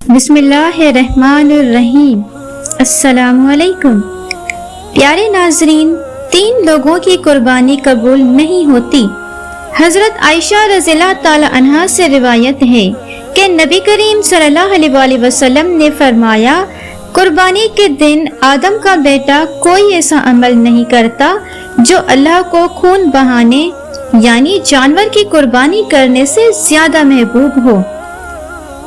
بسم اللہ الرحمن الرحیم۔ السلام علیکم پیارے ناظرین، 3 لوگوں کی قربانی قبول نہیں ہوتی۔ حضرت عائشہ رضی اللہ تعالی عنہا سے روایت ہے کہ نبی کریم صلی اللہ علیہ وسلم نے فرمایا، قربانی کے دن آدم کا بیٹا کوئی ایسا عمل نہیں کرتا جو اللہ کو خون بہانے یعنی جانور کی قربانی کرنے سے زیادہ محبوب ہو۔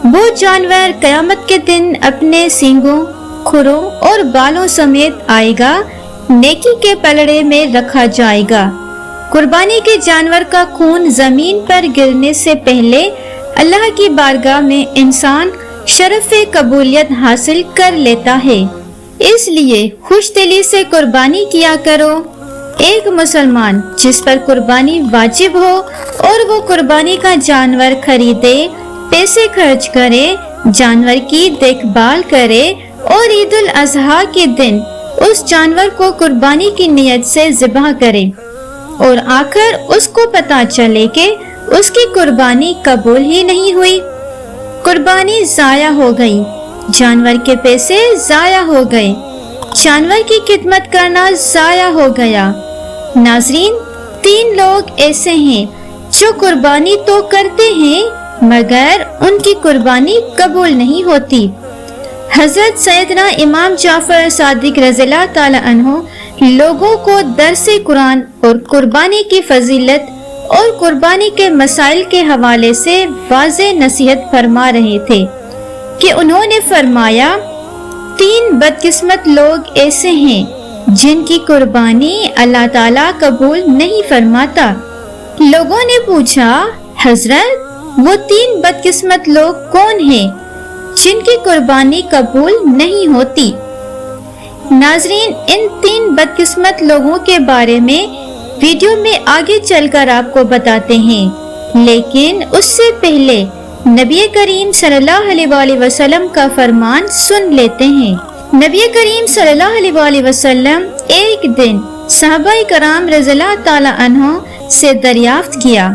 وہ جانور قیامت کے دن اپنے سینگوں، کھروں اور بالوں سمیت آئے گا، نیکی کے پلڑے میں رکھا جائے گا۔ قربانی کے جانور کا خون زمین پر گرنے سے پہلے اللہ کی بارگاہ میں انسان شرف قبولیت حاصل کر لیتا ہے، اس لیے خوش دلی سے قربانی کیا کرو۔ ایک مسلمان جس پر قربانی واجب ہو اور وہ قربانی کا جانور خریدے، پیسے خرچ کرے، جانور کی دیکھ بھال کرے اور عید الاضحیٰ کے دن اس جانور کو قربانی کی نیت سے ذبح کرے اور آخر اس کو پتہ چلے کہ اس کی قربانی قبول ہی نہیں ہوئی، قربانی ضائع ہو گئی، جانور کے پیسے ضائع ہو گئے، جانور کی خدمت کرنا ضائع ہو گیا۔ ناظرین، 3 لوگ ایسے ہیں جو قربانی تو کرتے ہیں مگر ان کی قربانی قبول نہیں ہوتی۔ حضرت سیدنا امام جعفر صادق رضی اللہ تعالی عنہ لوگوں کو درس قرآن اور قربانی کی فضیلت اور قربانی کے مسائل کے حوالے سے واضح نصیحت فرما رہے تھے کہ انہوں نے فرمایا، 3 بدقسمت لوگ ایسے ہیں جن کی قربانی اللہ تعالیٰ قبول نہیں فرماتا۔ لوگوں نے پوچھا، حضرت وہ 3 بدقسمت لوگ کون ہیں جن کی قربانی قبول نہیں ہوتی؟ ناظرین، ان 3 بدقسمت لوگوں کے بارے میں ویڈیو میں آگے چل کر آپ کو بتاتے ہیں، لیکن اس سے پہلے نبی کریم صلی اللہ علیہ وسلم کا فرمان سن لیتے ہیں۔ نبی کریم صلی اللہ علیہ وسلم ایک دن صحابہ کرام رضی اللہ تعالی عنہ سے دریافت کیا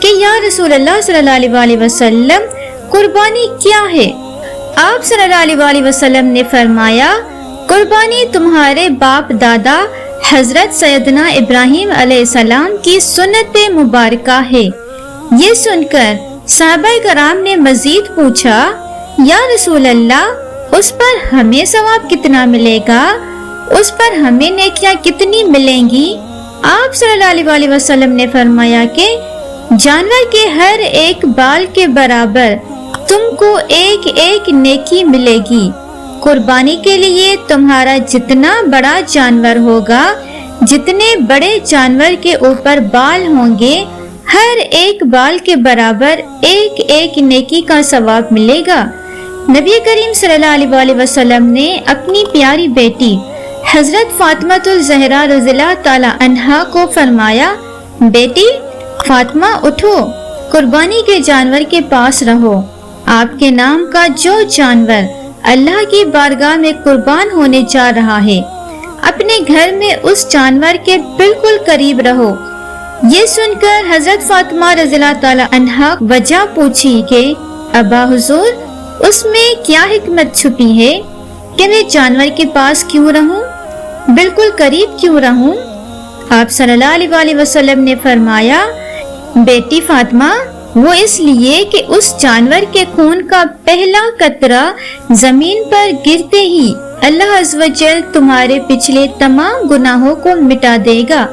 کہ یا رسول اللہ صلی اللہ علیہ وسلم، قربانی کیا ہے؟ آپ صلی اللہ علیہ وسلم نے فرمایا، قربانی تمہارے باپ دادا حضرت سیدنا ابراہیم علیہ السلام کی سنت مبارکہ ہے۔ یہ سن کر صحابہ کرام نے مزید پوچھا، یا رسول اللہ، اس پر ہمیں ثواب کتنا ملے گا؟ اس پر ہمیں نیکیاں کتنی ملیں گی؟ آپ صلی اللہ علیہ وسلم نے فرمایا کہ جانور کے ہر ایک بال کے برابر تم کو ایک ایک نیکی ملے گی۔ قربانی کے لیے تمہارا جتنا بڑا جانور ہوگا، جتنے بڑے جانور کے اوپر بال ہوں گے، ہر ایک بال کے برابر ایک ایک نیکی کا ثواب ملے گا۔ نبی کریم صلی اللہ علیہ وسلم نے اپنی پیاری بیٹی حضرت فاطمہ الزہرا رضی اللہ تعالی عنہا کو فرمایا، بیٹی فاطمہ اٹھو، قربانی کے جانور کے پاس رہو۔ آپ کے نام کا جو جانور اللہ کی بارگاہ میں قربان ہونے جا رہا ہے، اپنے گھر میں اس جانور کے بالکل قریب رہو۔ یہ سن کر حضرت فاطمہ رضی اللہ تعالی عنہا وجہ پوچھی کہ ابا حضور، اس میں کیا حکمت چھپی ہے کہ میں جانور کے پاس کیوں رہوں، بالکل قریب کیوں رہوں؟ آپ صلی اللہ علیہ وسلم نے فرمایا، بیٹی فاطمہ، وہ اس لیے کہ اس جانور کے خون کا پہلا قطرہ زمین پر گرتے ہی اللہ عز و جل تمہارے پچھلے تمام گناہوں کو مٹا دے گا،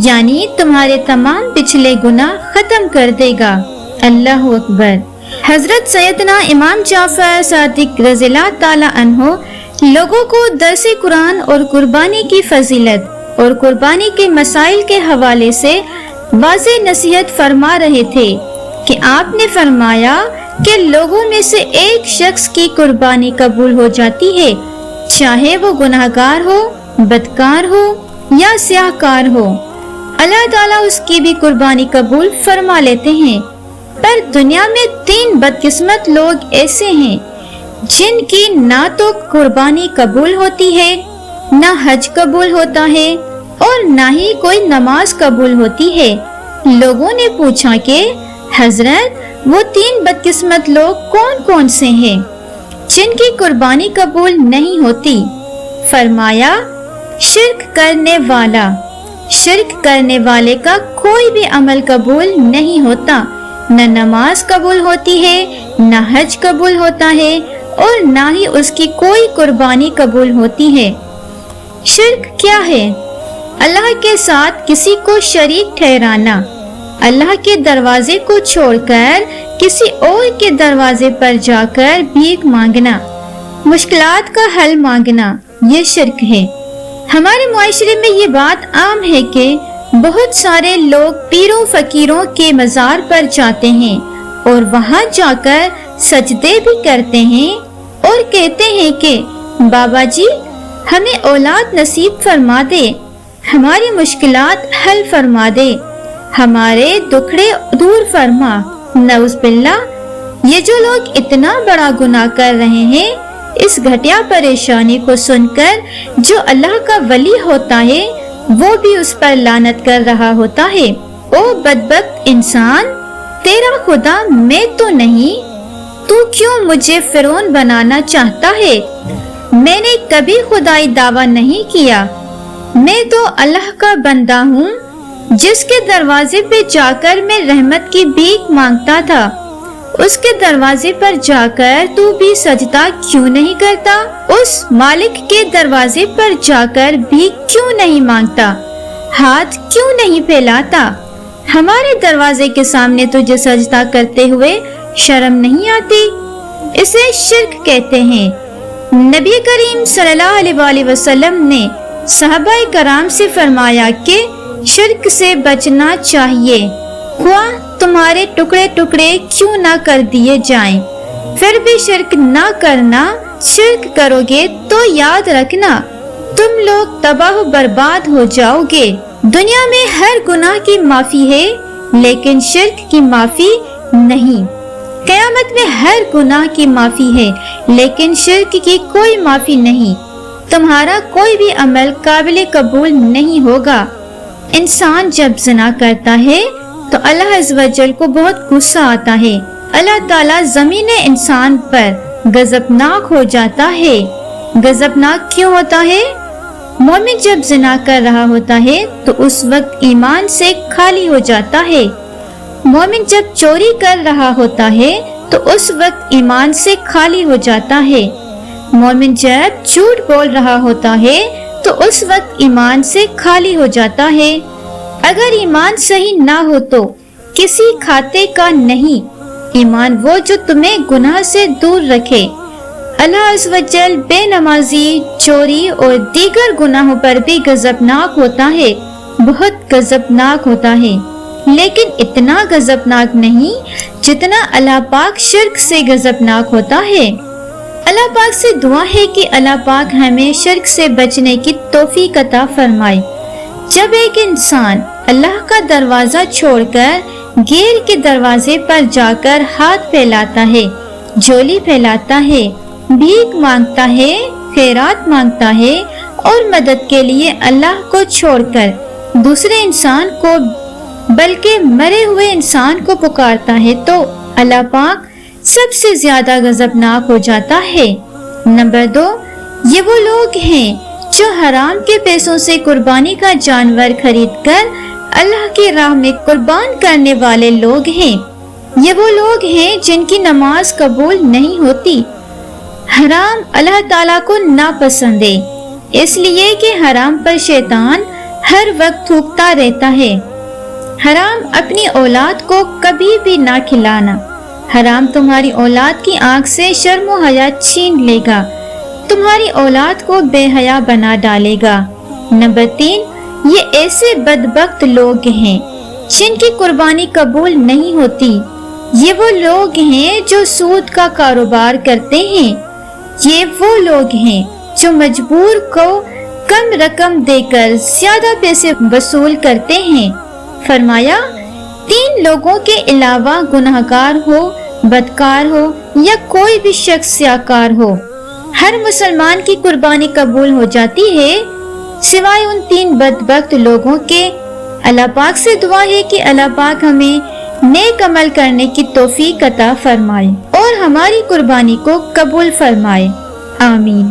یعنی تمہارے تمام پچھلے گناہ ختم کر دے گا۔ اللہ اکبر۔ حضرت سیدنا امام جعفر صادق رضی اللہ تعالی عنہ لوگوں کو درس قرآن اور قربانی کی فضیلت اور قربانی کے مسائل کے حوالے سے واضح نصیحت فرما رہے تھے کہ آپ نے فرمایا کہ لوگوں میں سے ایک شخص کی قربانی قبول ہو جاتی ہے، چاہے وہ گناہگار ہو، بدکار ہو یا سیاہ کار ہو، اللہ تعالیٰ اس کی بھی قربانی قبول فرما لیتے ہیں۔ پر دنیا میں 3 بدقسمت لوگ ایسے ہیں جن کی نہ تو قربانی قبول ہوتی ہے، نہ حج قبول ہوتا ہے اور نہ ہی کوئی نماز قبول ہوتی ہے۔ لوگوں نے پوچھا کہ حضرت وہ 3 بدقسمت لوگ کون کون سے ہیں؟ جن کی قربانی قبول نہیں ہوتی۔ فرمایا شرک کرنے والے کا کوئی بھی عمل قبول نہیں ہوتا، نہ نماز قبول ہوتی ہے، نہ حج قبول ہوتا ہے، اور نہ ہی اس کی کوئی قربانی قبول ہوتی ہے۔ شرک کیا ہے؟ اللہ کے ساتھ کسی کو شریک ٹھہرانا، اللہ کے دروازے کو چھوڑ کر کسی اور کے دروازے پر جا کر بھیک مانگنا، مشکلات کا حل مانگنا، یہ شرک ہے۔ ہمارے معاشرے میں یہ بات عام ہے کہ بہت سارے لوگ پیروں فقیروں کے مزار پر جاتے ہیں اور وہاں جا کر سجدے بھی کرتے ہیں اور کہتے ہیں کہ بابا جی ہمیں اولاد نصیب فرما دے، ہماری مشکلات حل فرما دے، ہمارے دکھڑے دور فرما۔ نعوذ باللہ، یہ جو لوگ اتنا بڑا گناہ کر رہے ہیں، اس گھٹیا پریشانی کو سن کر جو اللہ کا ولی ہوتا ہے وہ بھی اس پر لعنت کر رہا ہوتا ہے۔ او بدبخت انسان، تیرا خدا میں تو نہیں، تو کیوں مجھے فرعون بنانا چاہتا ہے؟ میں نے کبھی خدائی دعویٰ نہیں کیا، میں تو اللہ کا بندہ ہوں جس کے دروازے پہ جا کر میں رحمت کی بھیک مانگتا تھا۔ اس کے دروازے پر جا کر تو بھی سجدہ کیوں نہیں کرتا؟ اس مالک کے دروازے پر جا کر بھی کیوں نہیں مانگتا؟ ہاتھ کیوں نہیں پھیلاتا؟ ہمارے دروازے کے سامنے تجھے سجدہ کرتے ہوئے شرم نہیں آتی؟ اسے شرک کہتے ہیں۔ نبی کریم صلی اللہ علیہ وآلہ وسلم نے صحابہ کرام سے فرمایا کہ شرک سے بچنا چاہیے، خواہ تمہارے ٹکڑے ٹکڑے کیوں نہ کر دیے جائیں، پھر بھی شرک نہ کرنا۔ شرک کرو گے تو یاد رکھنا تم لوگ تباہ و برباد ہو جاؤ گے۔ دنیا میں ہر گناہ کی معافی ہے لیکن شرک کی معافی نہیں۔ قیامت میں ہر گناہ کی معافی ہے لیکن شرک کی کوئی معافی نہیں۔ تمہارا کوئی بھی عمل قابل قبول نہیں ہوگا۔ انسان جب زنا کرتا ہے تو اللہ عز و جل کو بہت غصہ آتا ہے۔ اللہ تعالیٰ زمین انسان پر غضبناک ہو جاتا ہے۔ غضبناک کیوں ہوتا ہے؟ مومن جب زنا کر رہا ہوتا ہے تو اس وقت ایمان سے خالی ہو جاتا ہے۔ مومن جب چوری کر رہا ہوتا ہے تو اس وقت ایمان سے خالی ہو جاتا ہے۔ مومن جب جھوٹ بول رہا ہوتا ہے تو اس وقت ایمان سے خالی ہو جاتا ہے۔ اگر ایمان صحیح نہ ہو تو کسی کھاتے کا نہیں ایمان وہ جو تمہیں گناہ سے دور رکھے۔ اللہ عز و جل بے نمازی، چوری اور دیگر گناہوں پر بھی غضبناک ہوتا ہے، بہت غضبناک ہوتا ہے، لیکن اتنا غضبناک نہیں جتنا اللہ پاک شرک سے غضبناک ہوتا ہے۔ اللہ پاک سے دعا ہے کہ اللہ پاک ہمیں شرک سے بچنے کی توفیق عطا فرمائے۔ جب ایک انسان اللہ کا دروازہ چھوڑ کر غیر کے دروازے پر جا کر ہاتھ پھیلاتا ہے، جھولی پھیلاتا ہے، بھیک مانگتا ہے، خیرات مانگتا ہے اور مدد کے لیے اللہ کو چھوڑ کر دوسرے انسان کو بلکہ مرے ہوئے انسان کو پکارتا ہے تو اللہ پاک سب سے زیادہ غضبناک ہو جاتا ہے۔ نمبر 2، یہ وہ لوگ ہیں جو حرام کے پیسوں سے قربانی کا جانور خرید کر اللہ کی راہ میں قربان کرنے والے لوگ ہیں۔ یہ وہ لوگ ہیں جن کی نماز قبول نہیں ہوتی۔ حرام اللہ تعالیٰ کو ناپسند ہے، اس لیے کہ حرام پر شیطان ہر وقت تھوکتا رہتا ہے۔ حرام اپنی اولاد کو کبھی بھی نہ کھلانا۔ حرام تمہاری اولاد کی آنکھ سے شرم و حیا چھین لے گا، تمہاری اولاد کو بے حیا بنا ڈالے گا۔ نمبر 3، یہ ایسے بدبخت لوگ ہیں جن کی قربانی قبول نہیں ہوتی۔ یہ وہ لوگ ہیں جو سود کا کاروبار کرتے ہیں۔ یہ وہ لوگ ہیں جو مجبور کو کم رقم دے کر زیادہ پیسے وصول کرتے ہیں۔ فرمایا 3 لوگوں کے علاوہ گناہگار ہو، بدکار ہو یا کوئی بھی شخص سیاکار ہو، ہر مسلمان کی قربانی قبول ہو جاتی ہے سوائے ان 3 بدبخت لوگوں کے۔ اللہ پاک سے دعا ہے کہ اللہ پاک ہمیں نیک عمل کرنے کی توفیق عطا فرمائے اور ہماری قربانی کو قبول فرمائے، آمین۔